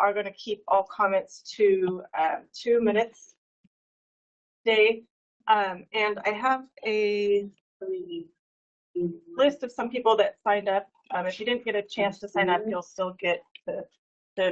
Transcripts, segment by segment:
are going to keep all comments to 2 minutes today. And I have a list of some people that signed up. If you didn't get a chance to sign up, you'll still get to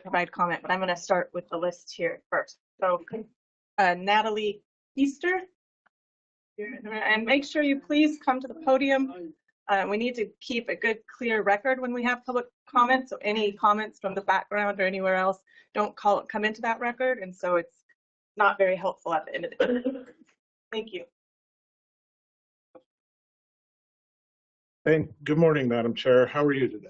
provide comment, but I'm going to start with the list here first. So Natalie Easter, and make sure you please come to the podium. We need to keep a good, clear record when we have public comments. So any comments from the background or anywhere else don't come into that record, and so it's not very helpful at the end of the day. Thank you. Hey, good morning, Madam Chair. How are you today?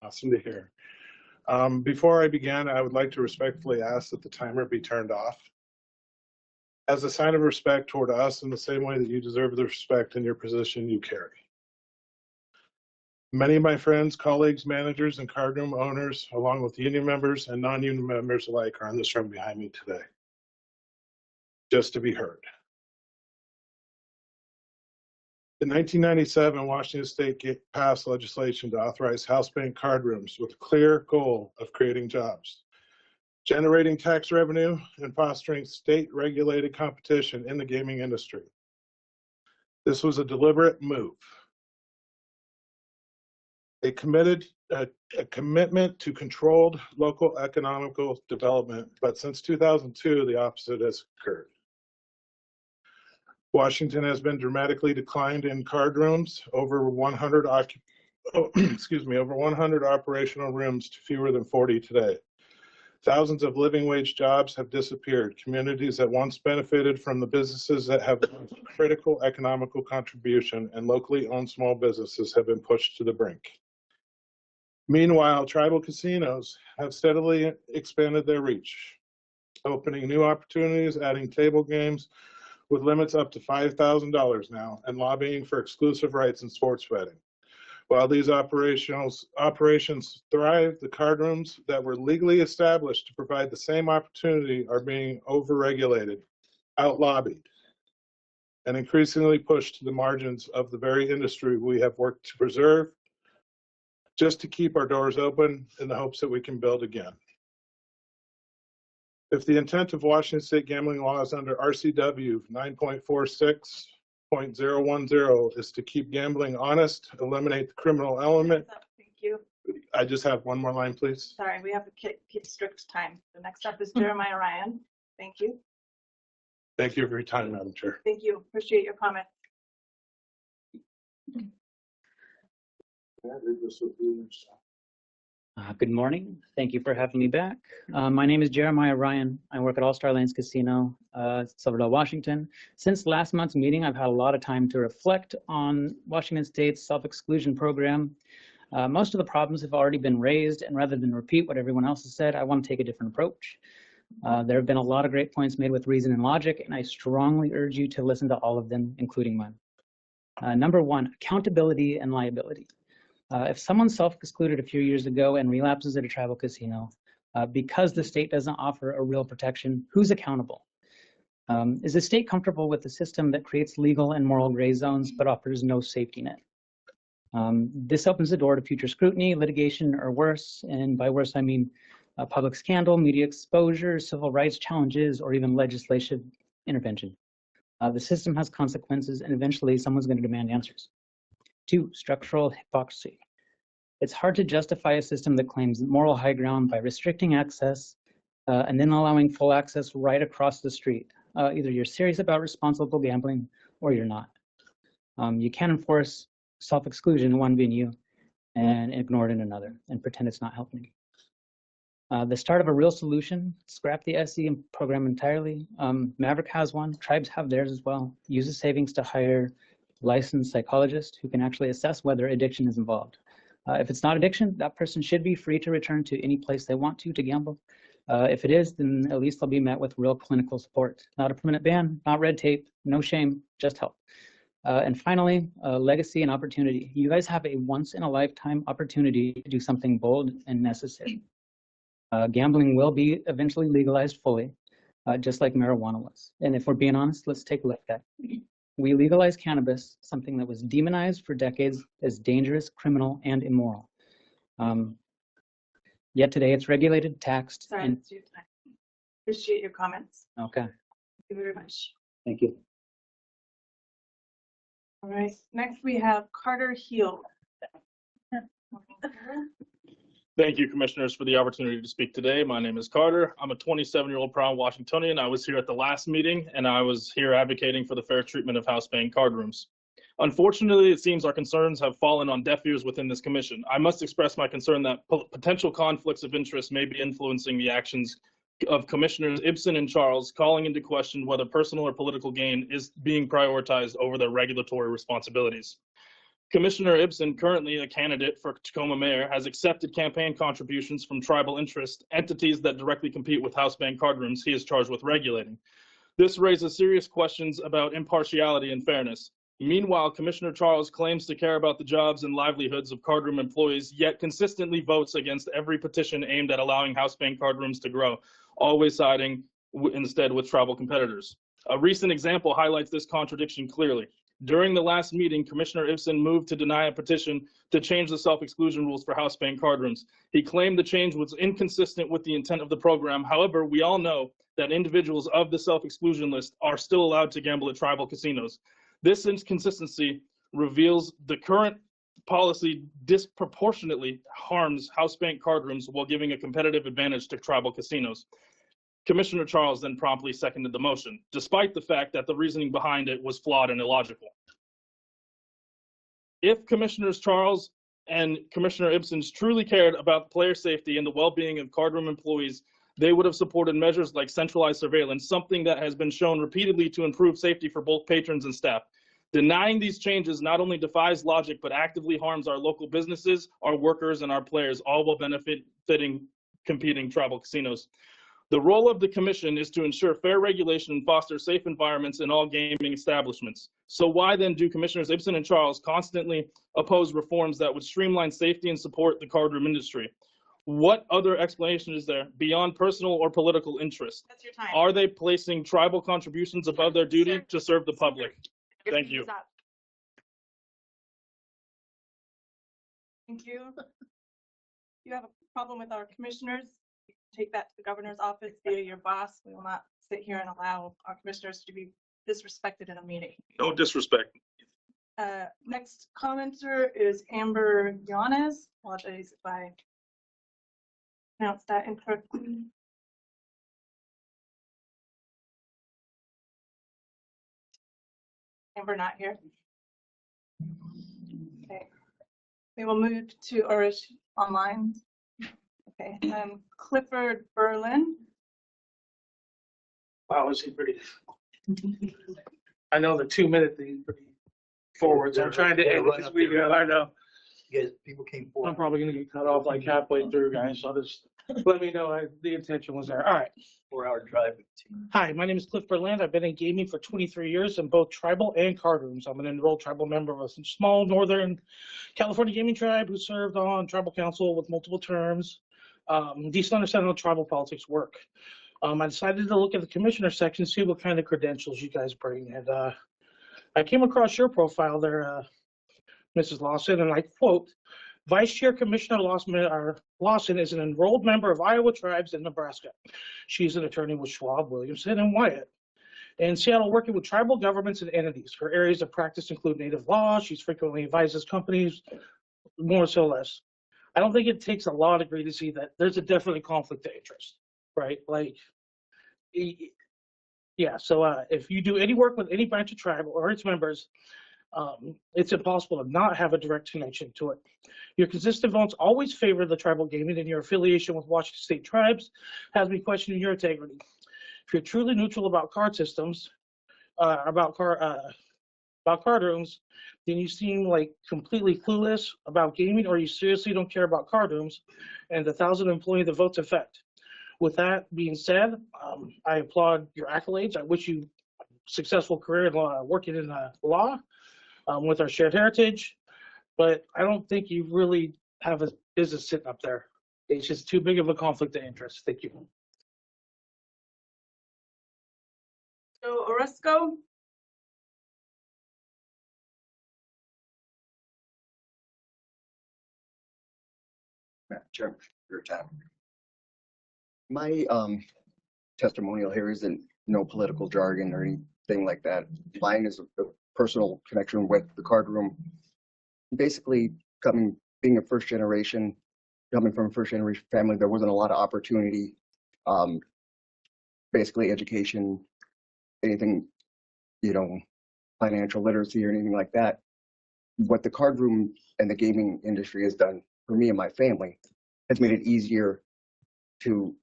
Awesome to hear. Before I begin, I would like to respectfully ask that the timer be turned off. As a sign of respect toward us in the same way that you deserve the respect in your position you carry. Many of my friends, colleagues, managers, and cardroom owners, along with union members and non-union members alike, are in this room behind me today, just to be heard. In 1997, Washington State passed legislation to authorize house bank card rooms with a clear goal of creating jobs, generating tax revenue, and fostering state-regulated competition in the gaming industry. This was a deliberate move, a commitment to controlled local economical development, but since 2002, the opposite has occurred. Washington has been dramatically declined in card rooms, over 100 operational rooms to fewer than 40 today. Thousands of living wage jobs have disappeared. Communities that once benefited from the businesses that have critical economical contribution and locally owned small businesses have been pushed to the brink. Meanwhile, tribal casinos have steadily expanded their reach, opening new opportunities, adding table games, with limits up to $5,000 now, and lobbying for exclusive rights in sports betting. While these operations thrive, the card rooms that were legally established to provide the same opportunity are being overregulated, out-lobbied, and increasingly pushed to the margins of the very industry we have worked to preserve, just to keep our doors open in the hopes that we can build again. If the intent of Washington State gambling laws under RCW 9.46.010 is to keep gambling honest, eliminate the criminal element. Thank you. I just have one more line, please. Sorry, we have to keep strict time. The next up is Jeremiah Ryan. Thank you. Thank you for your time, Madam Chair. Thank you. Appreciate your comment. Good morning. Thank you for having me back. My name is Jeremiah Ryan. I work at All Star Lanes Casino, Silverdale, Washington. Since last month's meeting, I've had a lot of time to reflect on Washington State's self-exclusion program. Most of the problems have already been raised, and rather than repeat what everyone else has said, I want to take a different approach. There have been a lot of great points made with reason and logic, and I strongly urge you to listen to all of them, including mine. Number one, accountability and liability. If someone self-excluded a few years ago and relapses at a tribal casino, because the state doesn't offer a real protection, who's accountable? Is the state comfortable with a system that creates legal and moral gray zones but offers no safety net? This opens the door to future scrutiny, litigation, or worse, and by worse I mean public scandal, media exposure, civil rights challenges, or even legislative intervention. The system has consequences, and eventually someone's going to demand answers. 2, structural hypocrisy. It's hard to justify a system that claims moral high ground by restricting access and then allowing full access right across the street. Either you're serious about responsible gambling or you're not. You can't enforce self-exclusion in one venue and ignore it in another and pretend it's not happening. The start of a real solution, scrap the SE program entirely. Maverick has one, tribes have theirs as well. Use the savings to hire licensed psychologist who can actually assess whether addiction is involved. If it's not addiction, that person should be free to return to any place they want to gamble. If it is, then at least they'll be met with real clinical support. Not a permanent ban, not red tape, no shame, just help. And finally, legacy and opportunity. You guys have a once-in-a-lifetime opportunity to do something bold and necessary. Gambling will be eventually legalized fully, just like marijuana was. And if we're being honest, let's take a look at it. We legalized cannabis, something that was demonized for decades as dangerous, criminal, and immoral. Yet today it's regulated, taxed, Sorry, and that's your time. Appreciate your comments. okay, Thank you very much. thank you. All right, next we have Carter Heel. Thank you, Commissioners, for the opportunity to speak today. My name is Carter. I'm a 27-year-old proud Washingtonian. I was here at the last meeting, and I was here advocating for the fair treatment of house-paying card rooms. Unfortunately, it seems our concerns have fallen on deaf ears within this commission. I must express my concern that potential conflicts of interest may be influencing the actions of Commissioners Ibsen and Charles, calling into question whether personal or political gain is being prioritized over their regulatory responsibilities. Commissioner Ibsen, currently a candidate for Tacoma mayor, has accepted campaign contributions from tribal interest entities that directly compete with house-paying card rooms he is charged with regulating. This raises serious questions about impartiality and fairness. Meanwhile, Commissioner Charles claims to care about the jobs and livelihoods of card room employees, yet consistently votes against every petition aimed at allowing house-paying card rooms to grow, always siding instead with tribal competitors. A recent example highlights this contradiction clearly. During the last meeting, Commissioner Ibsen moved to deny a petition to change the self-exclusion rules for house-paying card rooms. He claimed the change was inconsistent with the intent of the program. However, we all know that individuals of the self-exclusion list are still allowed to gamble at tribal casinos. This inconsistency reveals the current policy disproportionately harms house-paying card rooms while giving a competitive advantage to tribal casinos. Commissioner Charles then promptly seconded the motion, despite the fact that the reasoning behind it was flawed and illogical. If Commissioners Charles and Commissioner Ibsen truly cared about player safety and the well-being of cardroom employees, they would have supported measures like centralized surveillance, something that has been shown repeatedly to improve safety for both patrons and staff. Denying these changes not only defies logic, but actively harms our local businesses, our workers, and our players, all while benefiting competing tribal casinos. The role of the commission is to ensure fair regulation and foster safe environments in all gaming establishments. So why then do Commissioners Ibsen and Charles constantly oppose reforms that would streamline safety and support the cardroom industry? What other explanation is there beyond personal or political interest? That's your time. Are they placing tribal contributions above their duty to serve the public? Thank you. Stop. Thank you. You have a problem with our commissioners? Take that to the governor's office via your boss. We will not sit here and allow our commissioners to be disrespected in a meeting. No disrespect. Next commenter is Amber Yanez. Apologize if I pronounced that incorrectly. Amber not here. Okay. We will move to, or is she online? Okay, Clifford Berlin. Wow, is he pretty? I know the 2-minute thing pretty forwards. I'm trying to edit this video. I know. You guys, people came forward. I'm probably gonna get cut off like halfway through, guys. So just let me know the intention was there. All right. 4-hour drive. Hi, my name is Cliff Berland. I've been in gaming for 23 years in both tribal and card rooms. I'm an enrolled tribal member of a small northern California gaming tribe who served on tribal council with multiple terms. Decent understanding how tribal politics work. I decided to look at the commissioner section, see what kind of credentials you guys bring. And I came across your profile there, Mrs. Lawson, and I quote, Vice Chair Commissioner Lawson is an enrolled member of Iowa tribes in Nebraska. She's an attorney with Schwab, Williamson, and Wyatt. In Seattle, working with tribal governments and entities. Her areas of practice include native law. She's frequently advises companies, more so less. I don't think it takes a law degree to see that there's a definitely conflict of interest, right? Like, yeah, so if you do any work with any branch of tribe or its members, it's impossible to not have a direct connection to it. Your consistent votes always favor the tribal gaming, and your affiliation with Washington State tribes has me questioning your integrity. If you're truly neutral about card systems, about card rooms, then you seem like completely clueless about gaming, or you seriously don't care about card rooms and the 1,000 employee the votes affect. With that being said, I applaud your accolades. I wish you a successful career in working in law with our shared heritage, but I don't think you really have a business sitting up there. It's just too big of a conflict of interest. Thank you. So Orozco. Sure. your time. My testimonial here isn't no political jargon or anything like that. Mine is a personal connection with the card room. Basically, being a first generation, coming from a first generation family, there wasn't a lot of opportunity. Basically, education, anything, financial literacy or anything like that. What the card room and the gaming industry has done for me and my family has made it easier to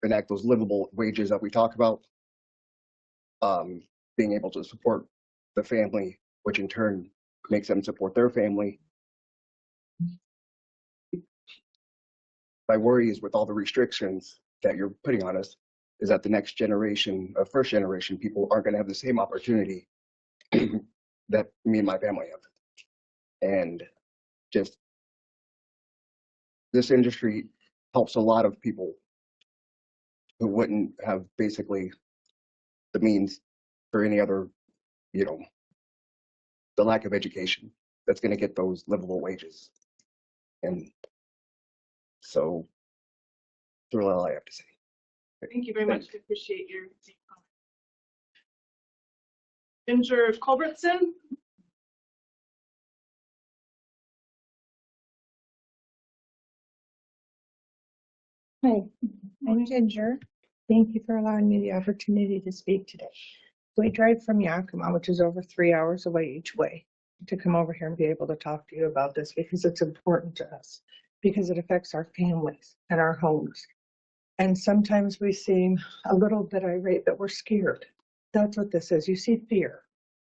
enact those livable wages that we talk about, being able to support the family, which in turn makes them support their family. My worry is with all the restrictions that you're putting on us is that the next generation of first generation people aren't going to have the same opportunity that me and my family have. And just this industry helps a lot of people who wouldn't have basically the means for any other, the lack of education that's going to get those livable wages. And so that's really all I have to say. Thank you very much. I appreciate your comment. Ginger Culbertson. Hi, I'm Ginger. Thank you for allowing me the opportunity to speak today. We drive from Yakima, which is over 3 hours away each way, to come over here and be able to talk to you about this because it's important to us, because it affects our families and our homes. And sometimes we seem a little bit irate, but we're scared. That's what this is. You see fear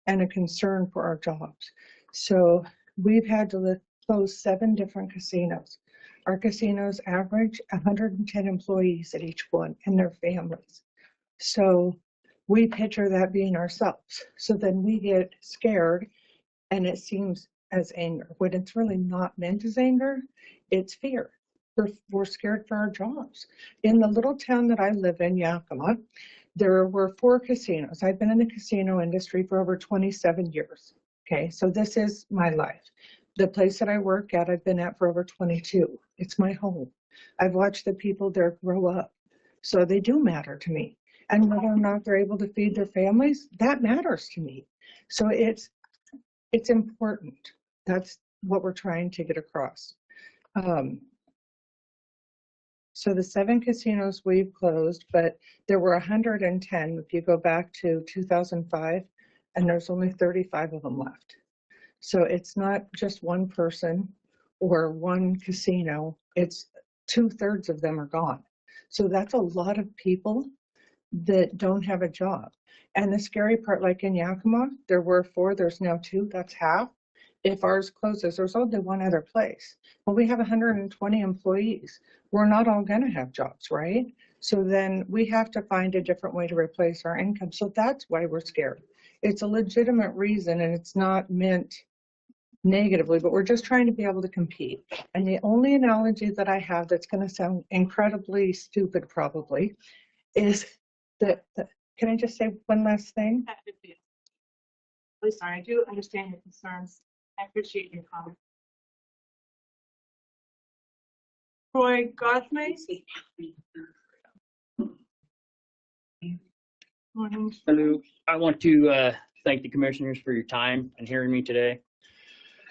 and a concern for our jobs. So we've had to close 7 different casinos. Our casinos average 110 employees at each one and their families. So we picture that being ourselves. So then we get scared and it seems as anger. When it's really not meant as anger, it's fear. We're scared for our jobs. In the little town that I live in, Yakima, there were 4 casinos. I've been in the casino industry for over 27 years. Okay, so this is my life. The place that I work at, I've been at for over 22. It's my home. I've watched the people there grow up. So they do matter to me. And whether or not they're able to feed their families, that matters to me. So it's important. That's what we're trying to get across. So the 7 casinos we've closed, but there were 110 if you go back to 2005, and there's only 35 of them left. So it's not just one person or one casino, it's 2/3 of them are gone. So that's a lot of people that don't have a job. And the scary part, like in Yakima, there were 4, there's now 2, that's half. If ours closes, there's only one other place. Well, we have 120 employees. We're not all gonna have jobs, right? So then we have to find a different way to replace our income. So that's why we're scared. It's a legitimate reason and it's not meant negatively, but we're just trying to be able to compete. And the only analogy that I have that's going to sound incredibly stupid probably is that, can I just say one last thing? Really sorry, I do understand your concerns. I appreciate your comment. Roy Godfrey. Morning. Hello. I want to thank the commissioners for your time and hearing me today.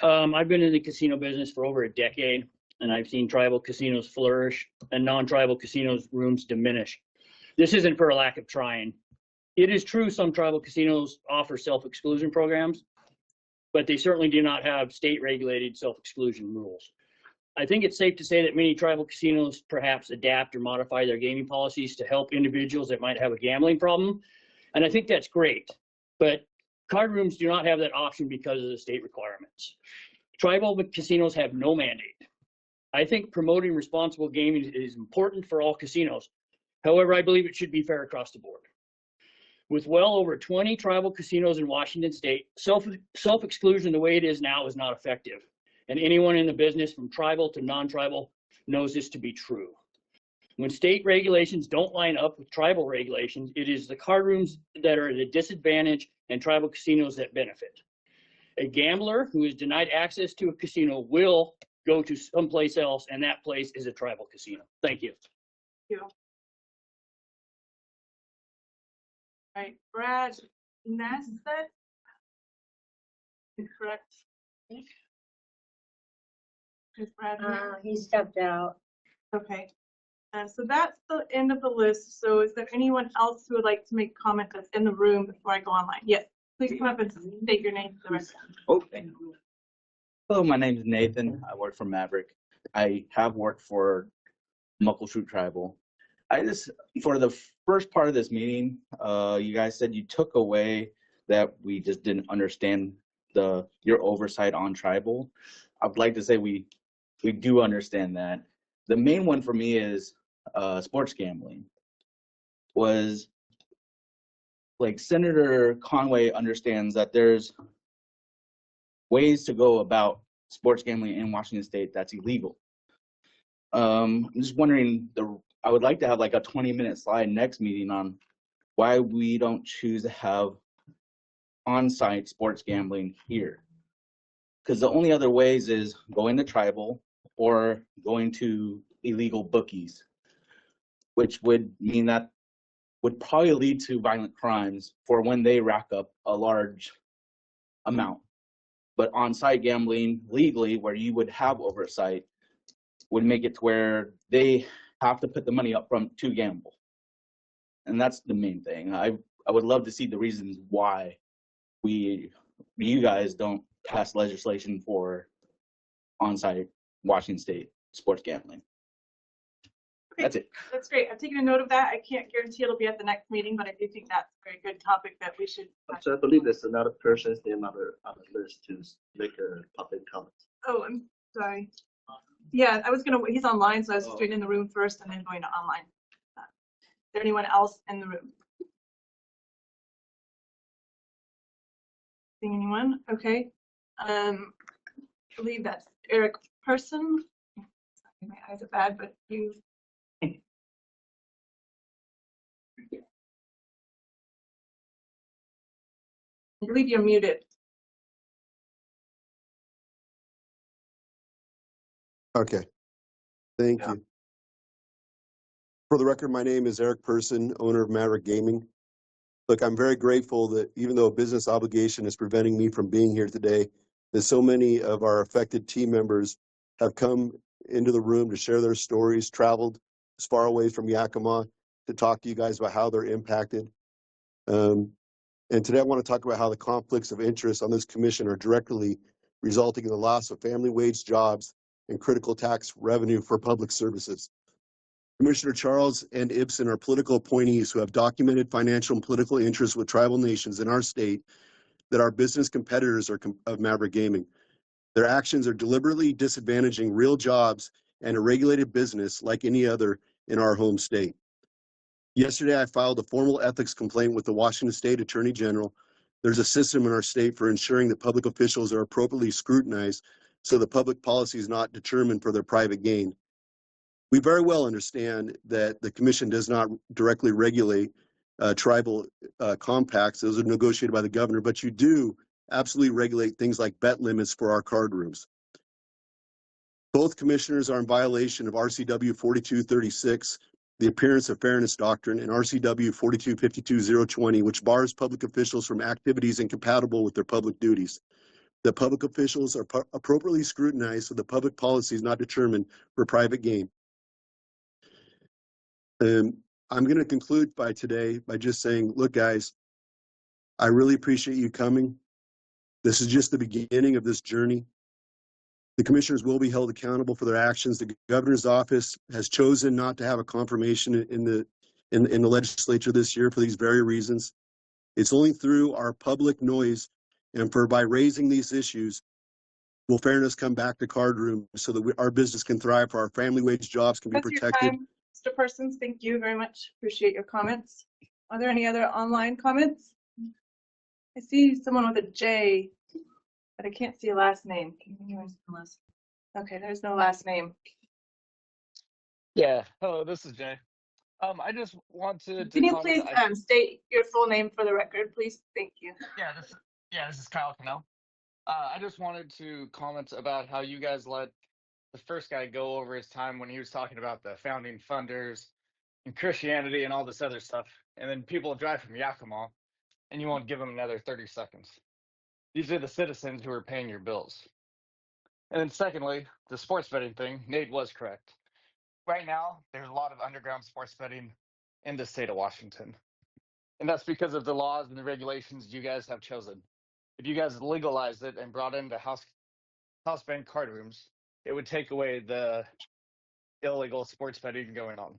I've been in the casino business for over a decade, and I've seen tribal casinos flourish and non-tribal casinos rooms diminish. This isn't for a lack of trying. It is true some tribal casinos offer self-exclusion programs, but they certainly do not have state-regulated self-exclusion rules. I think it's safe to say that many tribal casinos perhaps adapt or modify their gaming policies to help individuals that might have a gambling problem, and I think that's great. But card rooms do not have that option because of the state requirements. Tribal casinos have no mandate. I think promoting responsible gaming is important for all casinos. However, I believe it should be fair across the board. With well over 20 tribal casinos in Washington state, self-exclusion the way it is now is not effective. And anyone in the business from tribal to non-tribal knows this to be true. When state regulations don't line up with tribal regulations, it is the card rooms that are at a disadvantage and tribal casinos that benefit. A gambler who is denied access to a casino will go to someplace else, and that place is a tribal casino. Thank you. Right, Brad Nassett? Correct. Is Brad here? He stepped out. Okay. So that's the end of the list. So is there anyone else who would like to make comment that's in the room before I go online? Yes, please come up and state your name for the rest. Okay. Hello, my name is Nathan. I work for Maverick. I have worked for Muckleshoot Tribal. For the first part of this meeting, you guys said you took away that we just didn't understand your oversight on tribal. I would like to say we do understand that. The main one for me is sports gambling. Was like Senator Conway understands that there's ways to go about sports gambling in Washington State that's illegal. I'm just wondering, I would like to have like a 20-minute slide next meeting on why we don't choose to have on-site sports gambling here. Because the only other ways is going to tribal or going to illegal bookies, which would mean that would probably lead to violent crimes for when they rack up a large amount. But on-site gambling legally, where you would have oversight, would make it to where they have to put the money up front to gamble. And that's the main thing. I would love to see the reasons why you guys don't pass legislation for on-site Washington State sports gambling. Okay, That's it. That's great. I've taken a note of that. I can't guarantee it'll be at the next meeting, but I do think that's a very good topic that we should. So I believe there's another person's name on the list to make a public comment. Oh, I'm sorry. Yeah, he's online, so I was just doing in the room first and then going to online. Is there anyone else in the room? Seeing anyone? Okay. I believe that's Eric Person. My eyes are bad, but you. I believe you're muted. Okay, thank you. For the record, my name is Eric Person, owner of Maverick Gaming. Look, I'm very grateful that even though a business obligation is preventing me from being here today, that so many of our affected team members have come into the room to share their stories, traveled as far away from Yakima to talk to you guys about how they're impacted. And today I want to talk about how the conflicts of interest on this commission are directly resulting in the loss of family wage jobs and critical tax revenue for public services. Commissioner Charles and Ibsen are political appointees who have documented financial and political interests with tribal nations in our state that are business competitors of Maverick Gaming. Their actions are deliberately disadvantaging real jobs and a regulated business like any other in our home state. Yesterday, I filed a formal ethics complaint with the Washington State Attorney General. There's a system in our state for ensuring that public officials are appropriately scrutinized so the public policy is not determined for their private gain. We very well understand that the commission does not directly regulate tribal compacts. Those are negotiated by the governor, but you do absolutely regulate things like bet limits for our card rooms. Both commissioners are in violation of RCW 4236, the Appearance of Fairness Doctrine, and RCW 4252-020, which bars public officials from activities incompatible with their public duties. The public officials are appropriately scrutinized so the public policy is not determined for private gain. I'm going to conclude by just saying, look, guys, I really appreciate you coming. This is just the beginning of this journey. The commissioners will be held accountable for their actions. The governor's office has chosen not to have a confirmation in the legislature this year for these very reasons. It's only through our public noise and by raising these issues will fairness come back to card rooms so that our business can thrive, for our family wage jobs can be That's your protected. time, Mr. Persons. Thank you very much. Appreciate your comments. Are there any other online comments? I see someone with a J, but I can't see a last name. Okay, there's no last name. Yeah, hello, this is Jay. I just wanted to Can you comment. please state your full name for the record, please? Thank you. This is Kyle Cannell. I just wanted to comment about how you guys let the first guy go over his time when he was talking about the founding funders and Christianity and all this other stuff. And then people drive from Yakima and you won't give them another 30 seconds. These are the citizens who are paying your bills. And then secondly, the sports betting thing, Nate was correct. Right now, there's a lot of underground sports betting in the state of Washington. And that's because of the laws and the regulations you guys have chosen. If you guys legalized it and brought in the house band card rooms, it would take away the illegal sports betting going on.